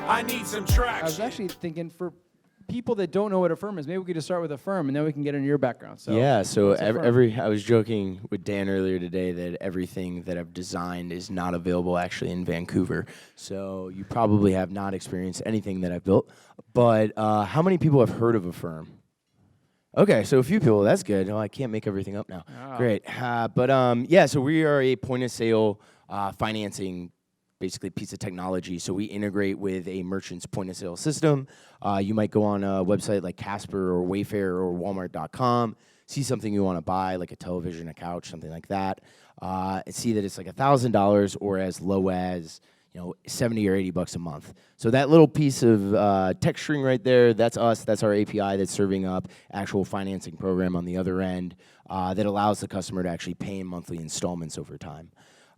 I need some I was traction. actually thinking for people that don't know what Affirm is, maybe we could just start with Affirm, and then we can get into your background. So Yeah, so what's Affirm? I was joking with Dan earlier today that everything that I've designed is not available actually in Vancouver. So you probably have not experienced anything that I've built. But how many people have heard of Affirm? Okay, so a few people. That's good. Oh, I can't make everything up now. Oh. Great. Yeah, so we are a point-of-sale financing basically piece of technology. So we integrate with a merchant's point-of-sale system. You might go on a website like Casper or Wayfair or Walmart.com, see something you want to buy, like a television, a couch, something like that, and see that it's like $1,000 or as low as 70 or 80 bucks a month. So that little piece of text string right there, that's us. That's our API that's serving up actual financing program on the other end that allows the customer to actually pay in monthly installments over time.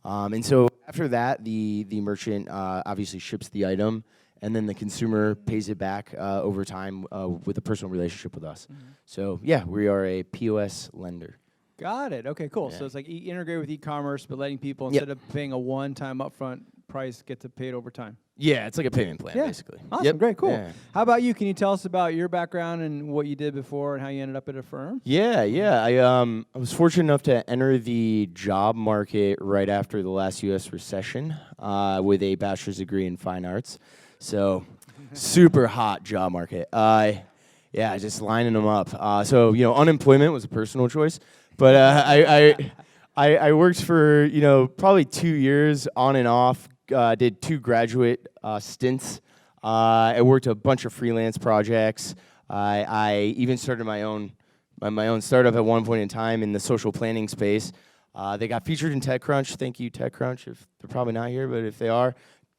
And so after that, the merchant obviously ships the item, and then the consumer pays it back over time with a personal relationship with us. Mm-hmm. So yeah, we are a POS lender. Got it. Okay, cool. Yeah. So it's like integrate with e-commerce, but letting people, instead of paying a one-time upfront price, get to pay it over time. Yeah, it's like a payment plan, basically. Awesome, great, cool. Yeah. How about you? Can you tell us about your background and what you did before and how you ended up at Affirm? Yeah. I was fortunate enough to enter the job market right after the last U.S. recession with a bachelor's degree in fine arts. So super hot job market. Yeah, just lining them up. So unemployment was a personal choice, but I worked for probably 2 years on and off. Did 2 graduate stints. I worked a bunch of freelance projects. I even started my own startup at one point in time in the social planning space. They got featured in TechCrunch. Thank you, TechCrunch. If they're probably not here, but if they are,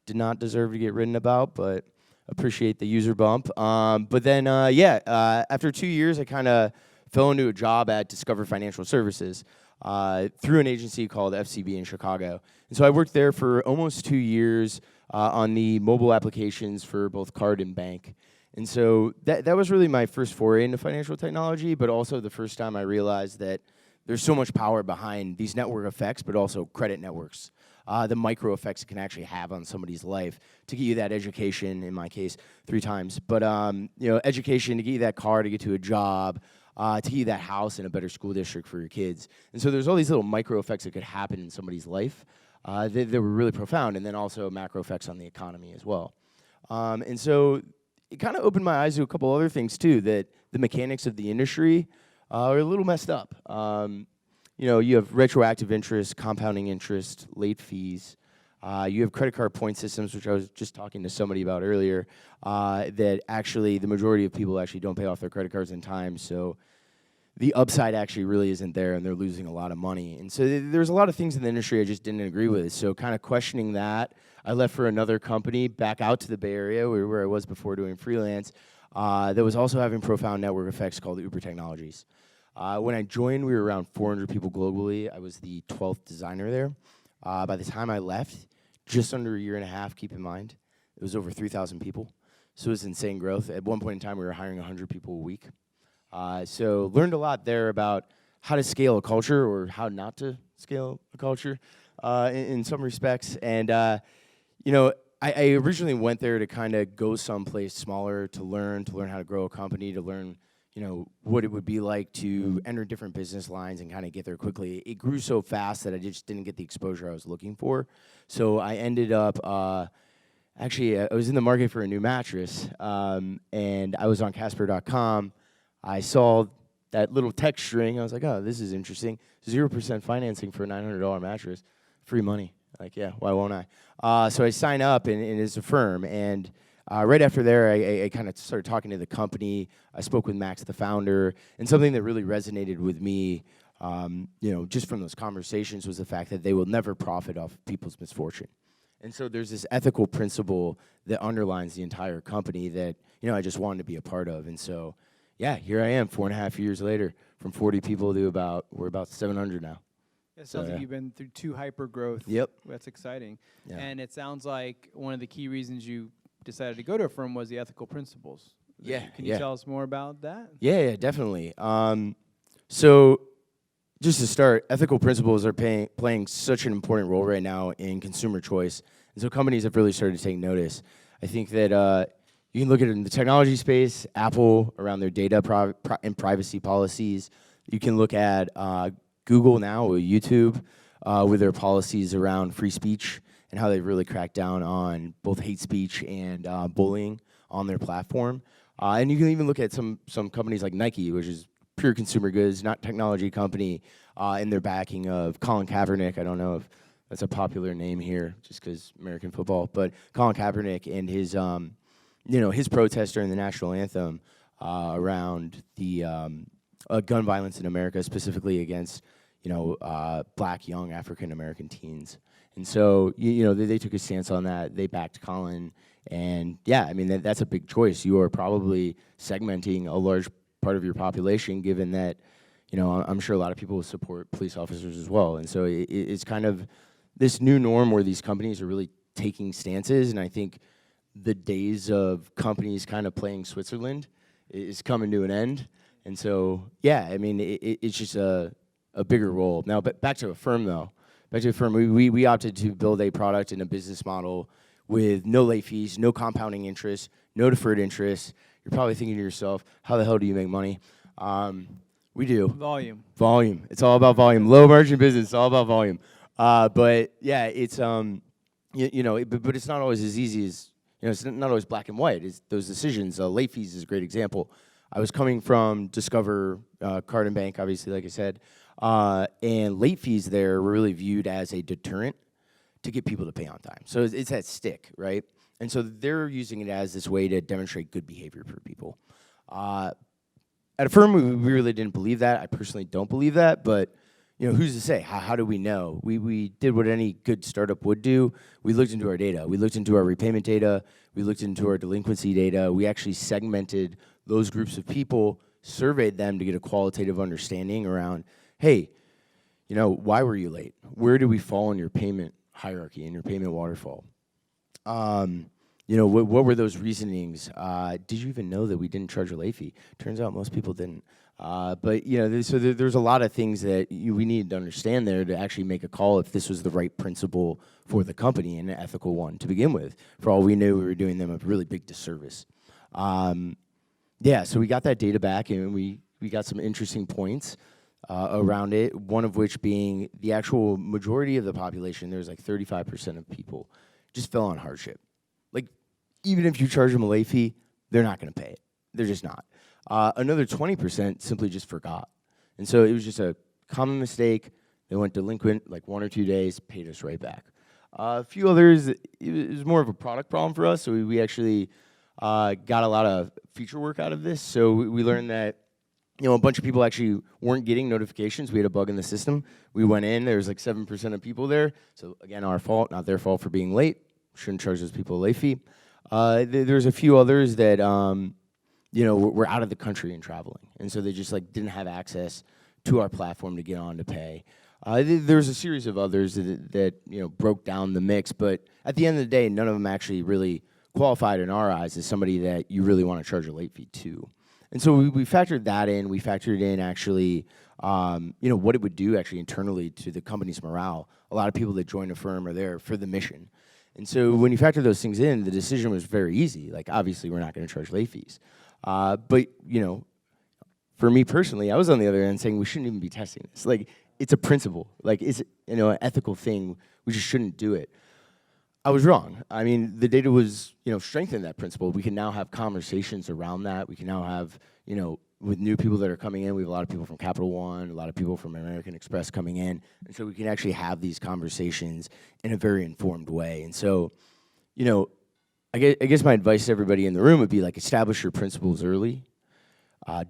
did not deserve to get written about, but appreciate the user bump. But then, after 2 years, I kind of fell into a job at Discover Financial Services through an agency called FCB in Chicago. And so I worked there for almost 2 years on the mobile applications for both card and bank. And so that was really my first foray into financial technology, but also the first time I realized that there's so much power behind these network effects, but also credit networks. The micro effects it can actually have on somebody's life to get you that education, in my case, 3 times. But education to get you that car, to get to a job, to get you that house in a better school district for your kids. And so there's all these little micro effects that could happen in somebody's life that were really profound, and then also macro effects on the economy as well. And so it kind of opened my eyes to a couple other things too, that the mechanics of the industry are a little messed up. You have retroactive interest, compounding interest, late fees. You have credit card point systems, which I was just talking to somebody about earlier, that actually the majority of people actually don't pay off their credit cards in time. So the upside actually really isn't there, and they're losing a lot of money. And so there's a lot of things in the industry I just didn't agree with. So kind of questioning that, I left for another company back out to the Bay Area, where I was before doing freelance, that was also having profound network effects called Uber Technologies. When I joined, we were around 400 people globally. I was the 12th designer there. By the time I left, just under a year and a half, keep in mind, it was over 3,000 people. So it was insane growth. At one point in time, we were hiring 100 people a week. So learned a lot there about how to scale a culture or how not to scale a culture in some respects. And, I originally went there to kind of go someplace smaller to learn how to grow a company, to learn what it would be like to enter different business lines and kind of get there quickly. It grew so fast that I just didn't get the exposure I was looking for. So I ended up, I was in the market for a new mattress, and I was on Casper.com. I saw that little text string. I was like, oh, this is interesting. 0% financing for a $900 mattress. Free money. Like, yeah, why won't I? So I signed up, and it's Affirm. And right after there, I kind of started talking to the company. I spoke with Max, the founder, and something that really resonated with me, just from those conversations, was the fact that they will never profit off people's misfortune. And so there's this ethical principle that underlines the entire company that I just wanted to be a part of. And so, yeah, here I am, 4.5 years later, from 40 people to we're about 700 now. It sounds like you've been through 2 hyper growth. Yep. That's exciting. Yeah. And it sounds like one of the key reasons you decided to go to Affirm was the ethical principles. Yeah. Can you tell us more about that? Yeah, definitely. So just to start, ethical principles are playing such an important role right now in consumer choice. And so companies have really started to take notice. I think that you can look at it in the technology space, Apple around their data and privacy policies. You can look at Google now with YouTube with their policies around free speech and how they've really cracked down on both hate speech and bullying on their platform. And you can even look at some companies like Nike, which is pure consumer goods, not technology company, in their backing of Colin Kaepernick. I don't know if that's a popular name here, just because American football, but Colin Kaepernick and his his protest during the national anthem around the gun violence in America, specifically against black young African American teens. And so they took a stance on that. They backed Colin, and yeah, I mean that's a big choice. You are probably segmenting a large part of your population, given that I'm sure a lot of people will support police officers as well. And so it's kind of this new norm where these companies are really taking stances, and I think the days of companies kind of playing Switzerland is coming to an end. And so, yeah, I mean, it's just a bigger role. Now, but back to Affirm, though. Back to Affirm, we opted to build a product and a business model with no late fees, no compounding interest, no deferred interest. You're probably thinking to yourself, how the hell do you make money? We do. Volume. Volume. It's all about volume. Low margin business, it's all about volume. But, yeah, it's, but it's not always as easy as, it's not always black and white. It's those decisions. Late fees is a great example. I was coming from Discover Card and Bank, obviously, like I said, and late fees there were really viewed as a deterrent to get people to pay on time. So it's that stick, right? And so they're using it as this way to demonstrate good behavior for people. At Affirm, we really didn't believe that. I personally don't believe that, but who's to say? How do we know? We did what any good startup would do. We looked into our data. We looked into our repayment data. We looked into our delinquency data. We actually segmented those groups of people, surveyed them to get a qualitative understanding around, hey, why were you late? Where do we fall in your payment hierarchy, in your payment waterfall? What were those reasonings? Did you even know that we didn't charge a late fee? Turns out most people didn't. But there's a lot of things that we needed to understand there to actually make a call if this was the right principle for the company and an ethical one to begin with. For all we knew, we were doing them a really big disservice. So we got that data back, and we got some interesting points around it, one of which being the actual majority of the population, there's like 35% of people just fell on hardship. Like, even if you charge them a late fee, they're not going to pay it. They're just not. Another 20% simply just forgot. And so it was just a common mistake. They went delinquent like 1 or 2 days, paid us right back. A few others, it was more of a product problem for us, so we actually got a lot of feature work out of this. So we learned that a bunch of people actually weren't getting notifications. We had a bug in the system. We went in, there was like 7% of people there. So again, our fault, not their fault for being late. Shouldn't charge those people a late fee. There's a few others that were out of the country and traveling, and so they just didn't have access to our platform to get on to pay. There's a series of others that broke down the mix, but at the end of the day, none of them actually really qualified in our eyes as somebody that you really want to charge a late fee to. And so we factored that in. We factored in actually, what it would do actually internally to the company's morale. A lot of people that join Affirm are there for the mission. And so when you factor those things in, the decision was very easy. Like, obviously, we're not going to charge late fees. But, for me personally, I was on the other end saying we shouldn't even be testing this. Like, it's a principle. Like, it's an ethical thing. We just shouldn't do it. I was wrong. I mean, the data was, strengthened that principle. We can now have conversations around that. We can now have, with new people that are coming in, we have a lot of people from Capital One, a lot of people from American Express coming in, and so we can actually have these conversations in a very informed way. And so, I guess my advice to everybody in the room would be establish your principles early.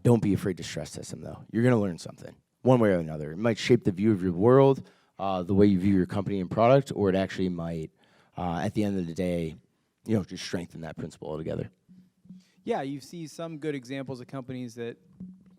Don't be afraid to stress test them, though. You're going to learn something, one way or another. It might shape the view of your world, the way you view your company and product, or it actually might, at the end of the day, just strengthen that principle altogether. Yeah, you see some good examples of companies that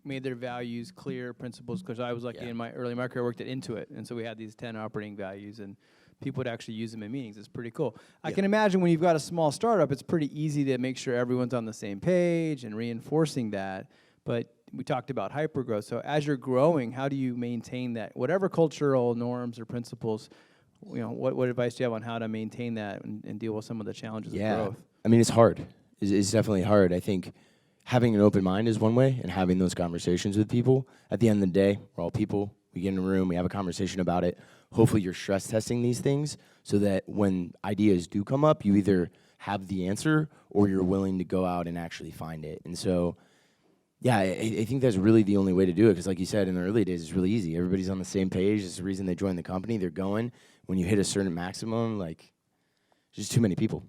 made their values clear, principles, because I was lucky in my early market, I worked at Intuit, and so we had these 10 operating values, and people would actually use them in meetings. It's pretty cool. I can imagine when you've got a small startup, it's pretty easy to make sure everyone's on the same page and reinforcing that, but we talked about hypergrowth. So as you're growing, how do you maintain that? Whatever cultural norms or principles, what advice do you have on how to maintain that and deal with some of the challenges of growth? I mean, it's hard. It's definitely hard. I think having an open mind is one way, and having those conversations with people. At the end of the day, we're all people. We get in a room, we have a conversation about it. Hopefully you're stress testing these things so that when ideas do come up, you either have the answer or you're willing to go out and actually find it. And so, yeah, I think that's really the only way to do it, because like you said, in the early days, it's really easy. Everybody's on the same page. It's the reason they joined the company. They're going. When you hit a certain maximum, like, there's just too many people.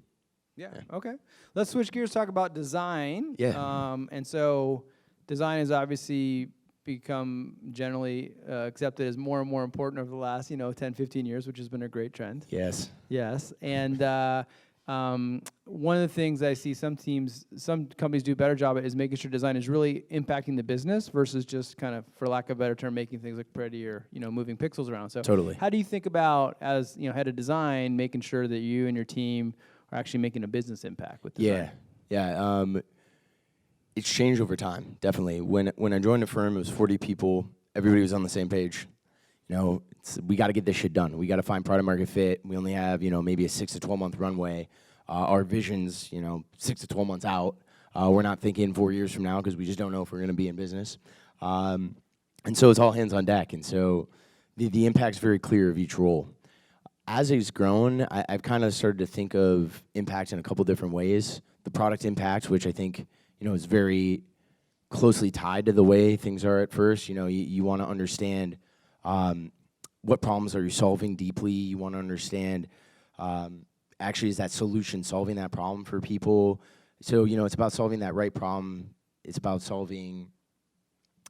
Yeah. Okay. Let's switch gears, talk about design. Yeah. And so design has obviously become generally accepted as more and more important over the last, 10, 15 years, which has been a great trend. Yes. Yes. And one of the things I see some companies do a better job at is making sure design is really impacting the business versus just kind of, for lack of a better term, making things look pretty or, moving pixels around. So Totally. how do you think about, as head of design, making sure that you and your team are actually making a business impact with design? Yeah. It's changed over time, definitely. When I joined Affirm, it was 40 people. Everybody was on the same page. We got to get this shit done. We got to find product market fit. We only have, maybe a 6 to 12 month runway. Our vision's, 6 to 12 months out. We're not thinking 4 years from now because we just don't know if we're going to be in business. And so it's all hands on deck. And so the impact's very clear of each role. As it's grown, I've kind of started to think of impact in a couple different ways. The product impact, which I think, is very closely tied to the way things are at first. You want to understand what problems are you solving deeply. You want to understand, actually, is that solution solving that problem for people? So, it's about solving that right problem. It's about solving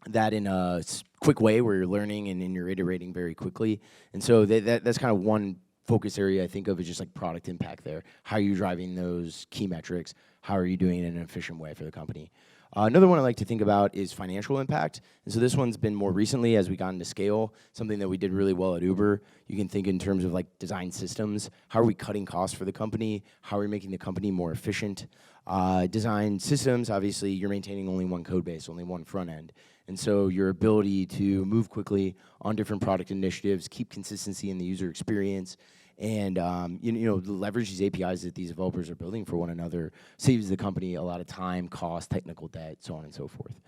that in a quick way where you're learning and you're iterating very quickly. And so that's kind of one focus area I think of, is just like product impact there. How are you driving those key metrics? How are you doing it in an efficient way for the company? Another one I like to think about is financial impact. And so this one's been more recently as we got into scale, something that we did really well at Uber. You can think in terms of like design systems. How are we cutting costs for the company? How are we making the company more efficient? Design systems, obviously you're maintaining only one code base, only one front end. And so your ability to move quickly on different product initiatives, keep consistency in the user experience, and leverage these APIs that these developers are building for one another saves the company a lot of time, cost, technical debt, so on and so forth.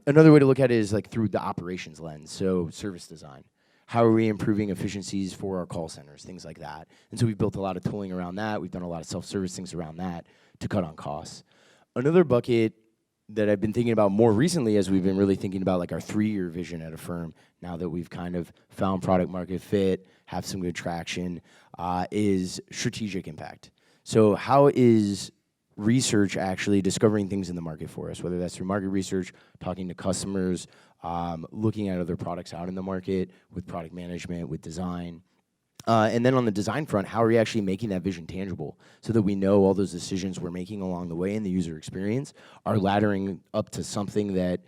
Another way to look at it is like through the operations lens, so service design. How are we improving efficiencies for our call centers, things like that. And so we've built a lot of tooling around that. We've done a lot of self-service things around that to cut on costs. Another bucket that I've been thinking about more recently, as we've been really thinking about like our 3-year vision at Affirm, now that we've kind of found product market fit, have some good traction, is strategic impact. So how is research actually discovering things in the market for us, whether that's through market research, talking to customers, looking at other products out in the market with product management, with design. And then on the design front, how are we actually making that vision tangible so that we know all those decisions we're making along the way in the user experience are laddering up to something that,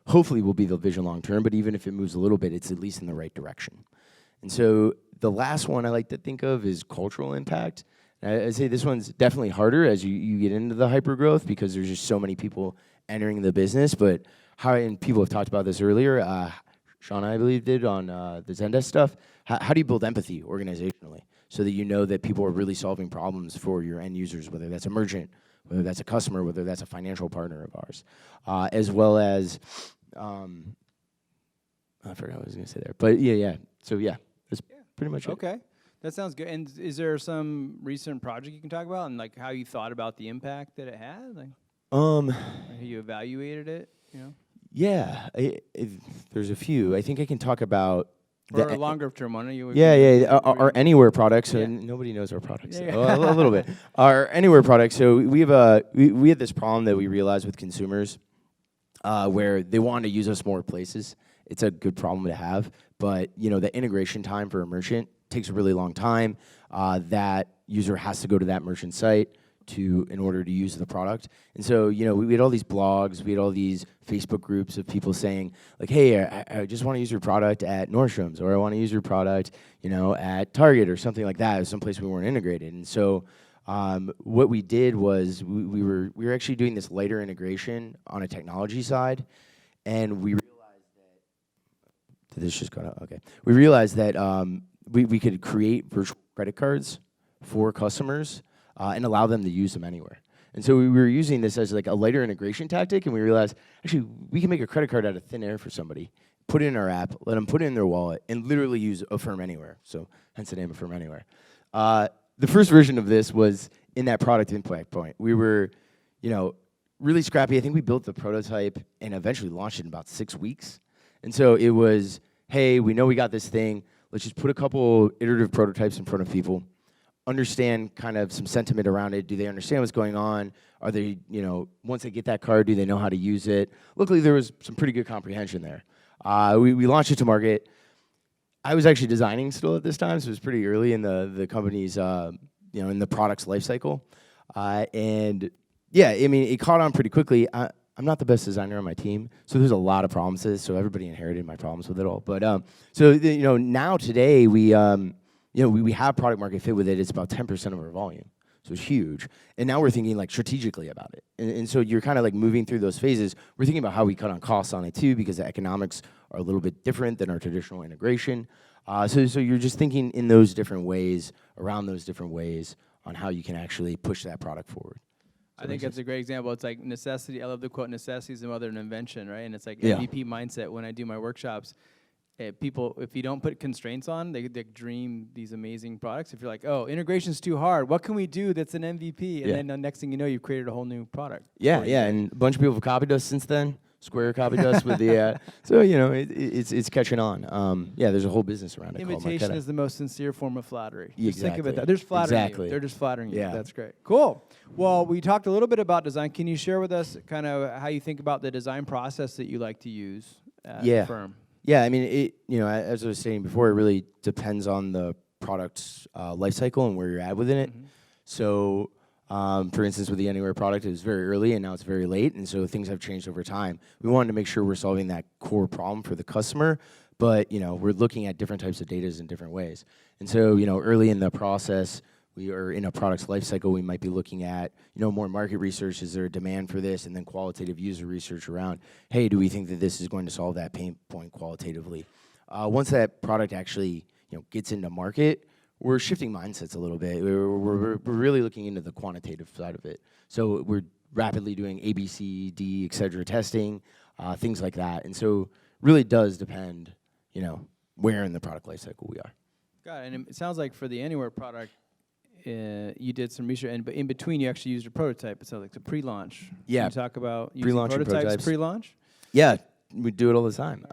hopefully will be the vision long term, but even if it moves a little bit, it's at least in the right direction. And so the last one I like to think of is cultural impact. I'd say this one's definitely harder as you get into the hypergrowth because there's just so many people entering the business, but and people have talked about this earlier, Sean, I believe, did on the Zendesk stuff. How do you build empathy organizationally so that you know that people are really solving problems for your end users, whether that's a merchant, whether that's a customer, whether that's a financial partner of ours, as well as, I forgot what I was going to say there. But yeah. So that's pretty much it. Okay. That sounds good. And is there some recent project you can talk about and like how you thought about the impact that it had? Like, how you evaluated it, Yeah, there's a few. I think I can talk about or a longer term one. Our Anywhere products. So nobody knows our products. Yeah. A little bit. Our Anywhere products. So we had this problem that we realized with consumers, where they want to use us more places. It's a good problem to have, but the integration time for a merchant takes a really long time. That user has to go to that merchant site in order to use the product. And so, we had all these blogs, we had all these Facebook groups of people saying, like, hey, I just want to use your product at Nordstrom's, or I want to use your product, at Target or something like that, someplace we weren't integrated. And so what we did was we were actually doing this lighter integration on a technology side, and we realized that, did this just go out? Okay. We realized that we could create virtual credit cards for customers and allow them to use them anywhere. And so we were using this as like a lighter integration tactic, and we realized, actually, we can make a credit card out of thin air for somebody, put it in our app, let them put it in their wallet, and literally use Affirm Anywhere. So hence the name Affirm Anywhere. The first version of this was in that product impact point. We were, really scrappy. I think we built the prototype and eventually launched it in about 6 weeks. And so it was, hey, we know we got this thing. Let's just put a couple iterative prototypes in front of people, understand kind of some sentiment around it. Do they understand what's going on? Are they, once they get that card, do they know how to use it? Luckily, there was some pretty good comprehension there. We launched it to market. I was actually designing still at this time, so it was pretty early in the company's, in the product's life cycle. And yeah, I mean, it caught on pretty quickly. I'm not the best designer on my team, so there's a lot of problems with it, so everybody inherited my problems with it all. But now today we have product market fit with it. It's about 10% of our volume, so it's huge. And now we're thinking like strategically about it. And so you're kind of like moving through those phases. We're thinking about how we cut on costs on it too, because the economics are a little bit different than our traditional integration. So you're just thinking in those different ways, around those different ways, on how you can actually push that product forward. I think that's a great example. It's like necessity. I love the quote, necessity is the mother of invention, right? And it's like MVP mindset. When I do my workshops, people, if you don't put constraints on, they dream these amazing products. If you're like, oh, integration's too hard, what can we do that's an MVP? And then the next thing you know, you've created a whole new product. Yeah, and a bunch of people have copied us since then. Square copied us with the, so it's catching on. There's a whole business around it. Imitation is the most sincere form of flattery. Exactly. Just think about that. There's flattering you. They're just flattering you. That's great. Cool. Well, we talked a little bit about design. Can you share with us kind of how you think about the design process that you like to use at Affirm? Yeah, I mean, as I was saying before, it really depends on the product's life cycle and where you're at within it. So, for instance, with the Anywhere product, it was very early and now it's very late, and so things have changed over time. We wanted to make sure we're solving that core problem for the customer, but we're looking at different types of data in different ways. And so, early in the process, we are in a product's life cycle, we might be looking at, more market research. Is there a demand for this? And then qualitative user research around, hey, do we think that this is going to solve that pain point qualitatively? Once that product actually, gets into market, we're shifting mindsets a little bit. We're really looking into the quantitative side of it. So we're rapidly doing A, B, C, D, et cetera, testing, things like that. And so really does depend, where in the product life cycle we are. Got it. And it sounds like for the Anywhere product, you did some research, but in between you actually used a prototype. It sounds like it's a pre-launch. Yeah. Can you talk about using prototypes pre-launch? Yeah, we do it all the time.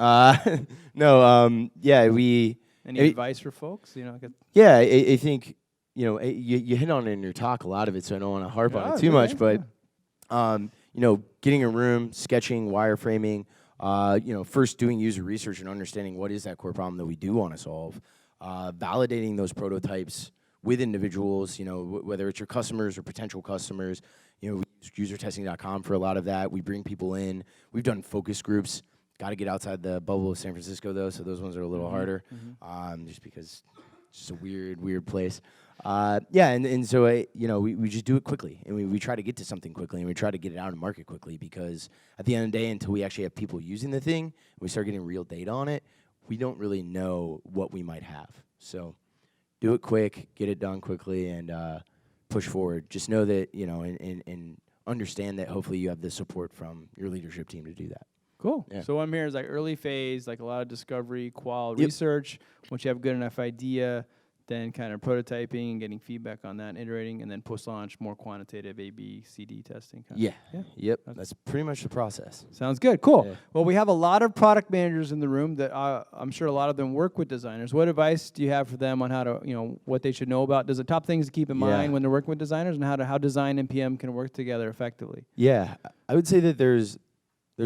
Any advice for folks? I think you hit on it in your talk, a lot of it, so I don't want to harp on it too much. But getting a room, sketching, wireframing, first doing user research and understanding what is that core problem that we do want to solve, validating those prototypes with individuals, whether it's your customers or potential customers. We use usertesting.com for a lot of that. We bring people in. We've done focus groups. Got to get outside the bubble of San Francisco, though, so those ones are a little harder, just because it's just a weird place. And so we just do it quickly, and we try to get to something quickly, and we try to get it out in market quickly, because at the end of the day, until we actually have people using the thing, we start getting real data on it, we don't really know what we might have. So do it quick, get it done quickly, and push forward. Just know that, and understand that hopefully you have the support from your leadership team to do that. Cool. Yeah. So what I'm hearing is like early phase, like a lot of discovery, research. Once you have a good enough idea, then kind of prototyping and getting feedback on that, iterating, and then post-launch, more quantitative A, B, C, D testing. That's pretty much the process. Sounds good. Cool. Yeah. Well, we have a lot of product managers in the room that I'm sure a lot of them work with designers. What advice do you have for them on how to, what they should know about? There's the top things to keep in mind when they're working with designers, and how design and PM can work together effectively. Yeah, I would say that there's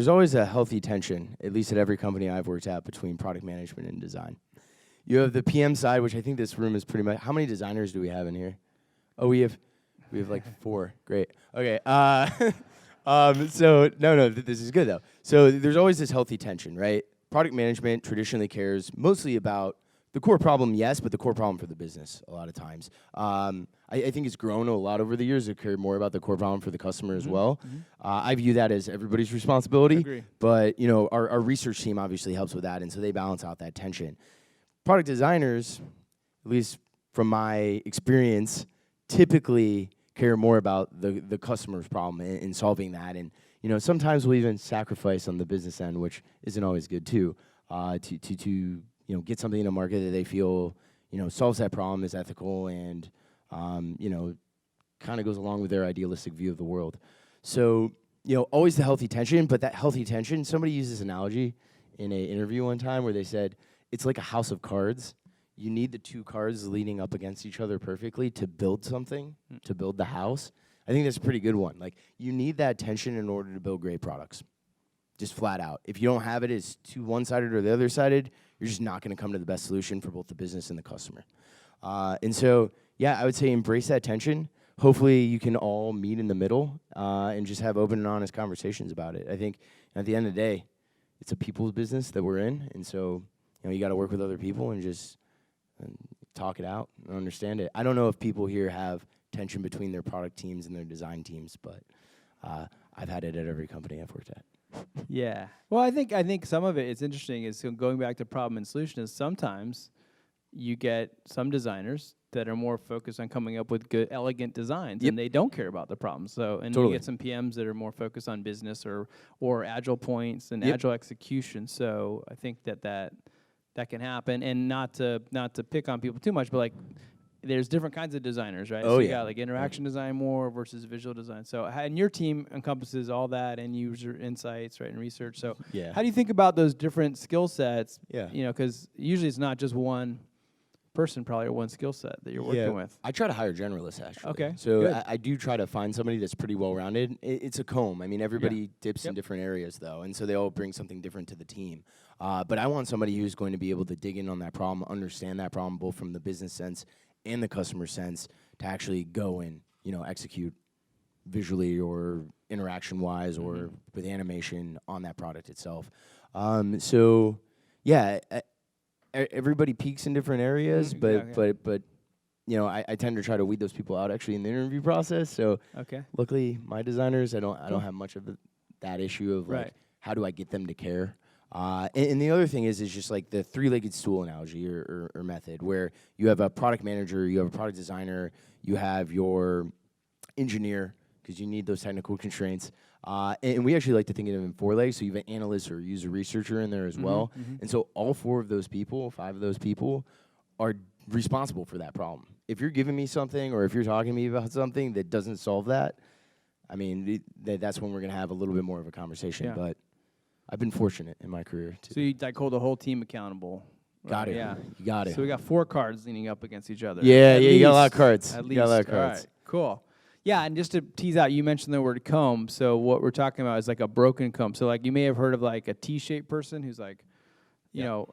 always a healthy tension, at least at every company I've worked at, between product management and design. You have the PM side, which I think this room is pretty much. How many designers do we have in here? Oh, we have like 4. Great. Okay. So this is good though. So there's always this healthy tension, right? Product management traditionally cares mostly about the core problem, yes, but the core problem for the business a lot of times. I think it's grown a lot over the years to care more about the core problem for the customer as well. I view that as everybody's responsibility. Agree. But our research team obviously helps with that, and so they balance out that tension. Product designers, at least from my experience, typically care more about the customer's problem and solving that. And sometimes we'll even sacrifice on the business end, which isn't always good too, to get something in the market that they feel solves that problem, is ethical, and kind of goes along with their idealistic view of the world. So always the healthy tension, but that healthy tension, somebody used this analogy in an interview one time where they said it's like a house of cards. You need the two cards leaning up against each other perfectly to build something, to build the house. I think that's a pretty good one. Like, you need that tension in order to build great products, just flat out. If you don't have it, it's too one-sided or the other-sided, you're just not going to come to the best solution for both the business and the customer. And so, I would say embrace that tension. Hopefully you can all meet in the middle and just have open and honest conversations about it. I think at the end of the day, it's a people's business that we're in, and so you got to work with other people and just talk it out and understand it. I don't know if people here have tension between their product teams and their design teams, but I've had it at every company I've worked at. Yeah. Well, I think some of it's interesting is going back to problem and solution is sometimes you get some designers that are more focused on coming up with good, elegant designs, and they don't care about the problem. So, and you get some PMs that are more focused on business or agile points and agile execution. So I think that can happen, and not to pick on people too much, but like there's different kinds of designers, right? Oh, so you got like interaction design more versus visual design. So and your team encompasses all that and user insights, right, and research. So how do you think about those different skill sets? Yeah. Because usually it's not just one person probably or one skill set that you're working with. I try to hire generalists, actually. Okay. So I do try to find somebody that's pretty well-rounded. It's a comb. I mean, everybody dips in different areas, though, and so they all bring something different to the team. But I want somebody who's going to be able to dig in on that problem, understand that problem, both from the business sense and the customer sense, to actually go and execute visually or interaction-wise or with animation on that product itself. Everybody peaks in different areas, but I tend to try to weed those people out actually in the interview process. So luckily, my designers, I don't have much of that issue of like how do I get them to care. And the other thing is just like the three-legged stool analogy or method, where you have a product manager, you have a product designer, you have your engineer, because you need those technical constraints. And we actually like to think of it in 4 legs, so you have an analyst or a user researcher in there as well. And so all 4 of those people, 5 of those people, are responsible for that problem. If you're giving me something or if you're talking to me about something that doesn't solve that, I mean, that's when we're going to have a little bit more of a conversation. Yeah. But I've been fortunate in my career. So you hold the whole team accountable. Right? Got it. Yeah. You got it. So we got 4 cards leaning up against each other. Yeah, you got a lot of cards. At least. You got a lot of cards. All right, cool. Yeah, and just to tease out, you mentioned the word comb. So what we're talking about is like a broken comb. So like you may have heard of like a T-shaped person who's like, you know,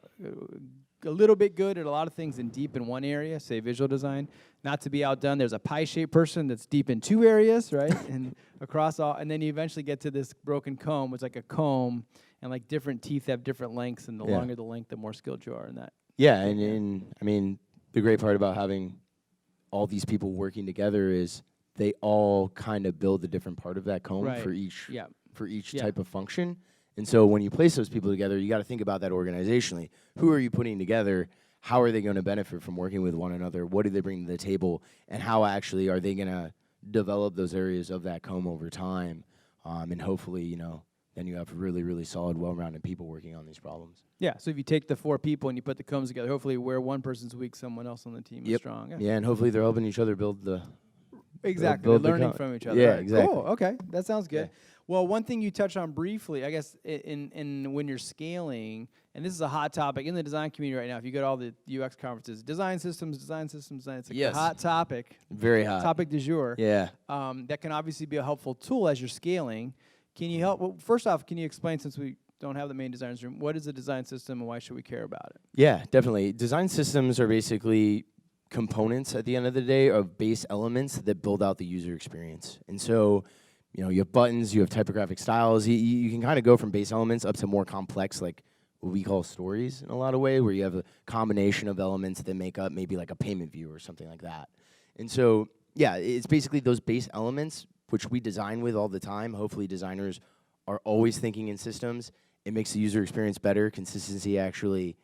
a little bit good at a lot of things and deep in one area, say visual design. Not to be outdone, there's a pie-shaped person that's deep in 2 areas, right? And across all, and then you eventually get to this broken comb. It's like a comb, and like different teeth have different lengths, and the longer the length, the more skilled you are in that. Yeah, and I mean, the great part about having all these people working together is they all kind of build a different part of that comb for each type of function. And so when you place those people together, you got to think about that organizationally. Who are you putting together? How are they going to benefit from working with one another? What do they bring to the table? And how actually are they going to develop those areas of that comb over time? And hopefully, you know, then you have really, really solid, well-rounded people working on these problems. Yeah, so if you take the 4 people and you put the combs together, hopefully where one person's weak, someone else on the team is strong. Yeah, and hopefully they're helping each other build the... Exactly, they're learning from each other. Yeah, right. exactly. Cool, okay, that sounds good. Yeah. Well, one thing you touched on briefly, I guess, in when you're scaling, and this is a hot topic in the design community right now. If you go to all the UX conferences, design systems, it's like a hot topic. Very hot. Topic du jour. Yeah. That can obviously be a helpful tool as you're scaling. Can you help? Well, first off, can you explain, since we don't have the main designers room, what is a design system and why should we care about it? Yeah, definitely. Design systems are basically components at the end of the day of base elements that build out the user experience. And so, you know, you have buttons, you have typographic styles. You can kind of go from base elements up to more complex, like what we call stories in a lot of ways, where you have a combination of elements that make up maybe like a payment view or something like that. And so, yeah, it's basically those base elements, which we design with all the time. Hopefully designers are always thinking in systems. It makes the user experience better. Consistency actually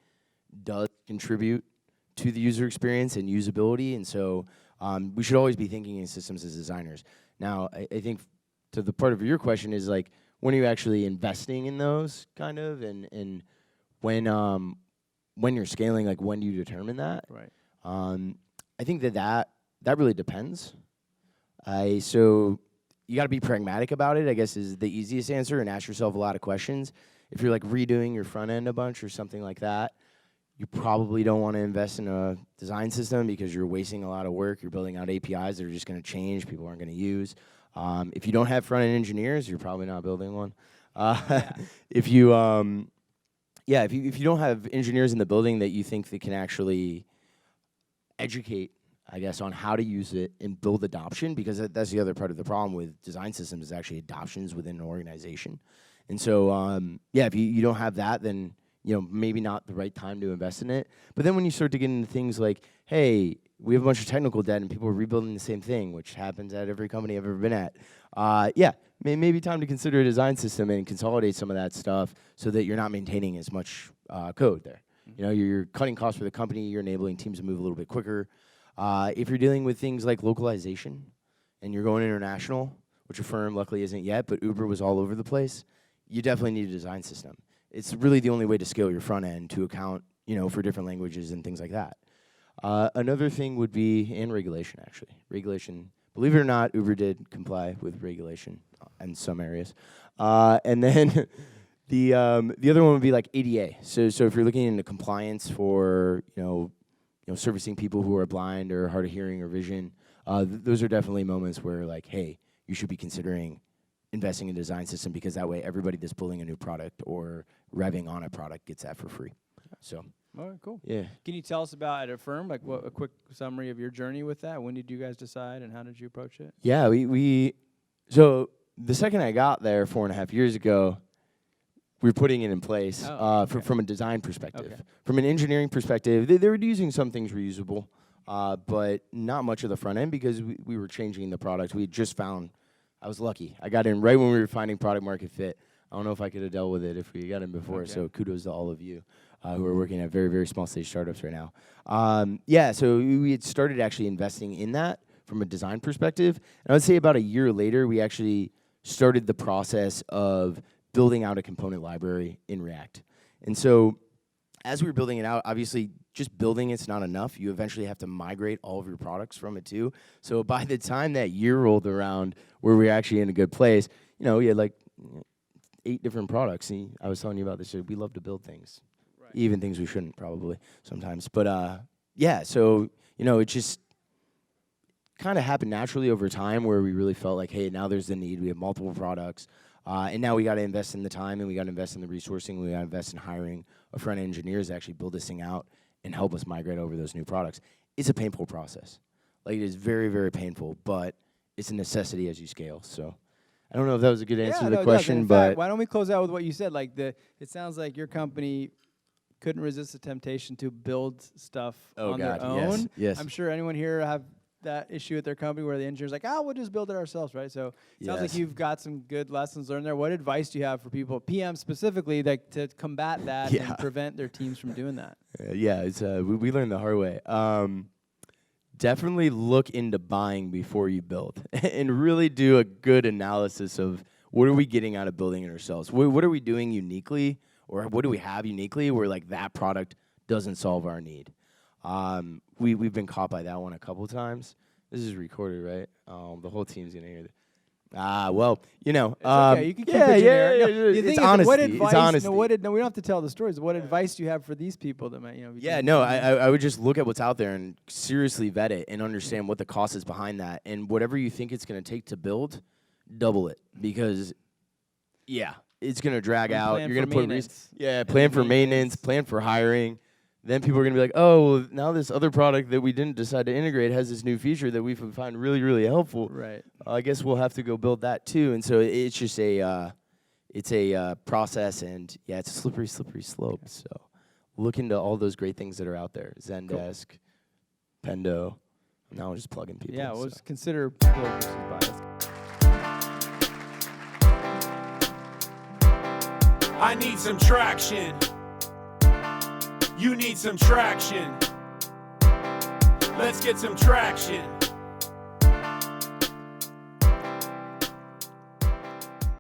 does contribute to the user experience and usability. And so we should always be thinking in systems as designers. Now, I think to the part of your question is like, when are you actually investing in those kind of, and when you're scaling, like when do you determine that? Right. I think that really depends. So you got to be pragmatic about it, I guess, is the easiest answer, and ask yourself a lot of questions. If you're like redoing your front end a bunch or something like that, you probably don't want to invest in a design system because you're wasting a lot of work. You're building out APIs that are just going to change, people aren't going to use. If you don't have front end engineers, you're probably not building one. If you if you don't have engineers in the building that you think that can actually educate, I guess, on how to use it and build adoption, because that's the other part of the problem with design systems is actually adoptions within an organization. And so, if you don't have that, then maybe not the right time to invest in it. But then when you start to get into things like, hey, we have a bunch of technical debt and people are rebuilding the same thing, which happens at every company I've ever been at. Maybe time to consider a design system and consolidate some of that stuff so that you're not maintaining as much code there. You're cutting costs for the company, you're enabling teams to move a little bit quicker. If you're dealing with things like localization and you're going international, which Affirm luckily isn't yet, but Uber was all over the place, you definitely need a design system. It's really the only way to scale your front end to account, for different languages and things like that. Another thing would be in regulation, actually. Regulation, believe it or not, Uber did comply with regulation in some areas. And then the other one would be like ADA. So if you're looking into compliance for, servicing people who are blind or hard of hearing or vision, those are definitely moments where like, hey, you should be considering investing in a design system, because that way everybody that's building a new product or revving on a product gets that for free. So. All right, cool. Yeah. Can you tell us about at Affirm, like a quick summary of your journey with that? When did you guys decide, and how did you approach it? Yeah, so the second I got there 4.5 years ago, we were putting it in place from a design perspective. Okay. From an engineering perspective, they were using some things reusable, but not much of the front end, because we were changing the product. We had just found, I was lucky. I got in right when we were finding product market fit. I don't know if I could have dealt with it if we got in before, so kudos to all of you who are working at very, very small stage startups right now. So we had started actually investing in that from a design perspective. And I would say about a year later, we actually started the process of building out a component library in React. And so as we were building it out, obviously just building it's not enough. You eventually have to migrate all of your products from it too. So by the time that year rolled around where we were actually in a good place, we had like 8 different products. And I was telling you about this, we love to build things. Even things we shouldn't probably sometimes. But so, it just kind of happened naturally over time where we really felt like, hey, now there's the need. We have multiple products. And now we got to invest in the time, and we got to invest in the resourcing. We got to invest in hiring a front-end engineers to actually build this thing out and help us migrate over those new products. It's a painful process. Like, it is very, very painful, but it's a necessity as you scale. So I don't know if that was a good answer to the question, but fact, why don't we close out with what you said? Like, it sounds like your company couldn't resist the temptation to build stuff on their own. Yes. I'm sure anyone here have that issue at their company where the engineer's like, we'll just build it ourselves, right? So it sounds like you've got some good lessons learned there. What advice do you have for people, PM specifically, to combat that and prevent their teams from doing that? It's we learned the hard way. Definitely look into buying before you build and really do a good analysis of what are we getting out of building it ourselves? What are we doing uniquely? Or what do we have uniquely where like that product doesn't solve our need? We've been caught by that one a couple times. This is recorded, right? The whole team's gonna hear it. It's okay. You can keep it generic. It's honesty. What advice? It's honesty. We don't have to tell the stories. What advice do you have for these people that might, I would just look at what's out there and seriously vet it and understand what the cost is behind that, and whatever you think it's gonna take to build, double it, because it's going to drag out. You're going to put plan for maintenance, plan for hiring. Then people are going to be like, oh, well, now this other product that we didn't decide to integrate has this new feature that we find really, really helpful. Right. I guess we'll have to go build that too. And so it's just a process, and it's a slippery slope. Okay. So look into all those great things that are out there. Zendesk, Pendo. Now I'm just plugging people. Yeah, we'll just consider build versus buy. I need some traction. You need some traction. let's get some traction.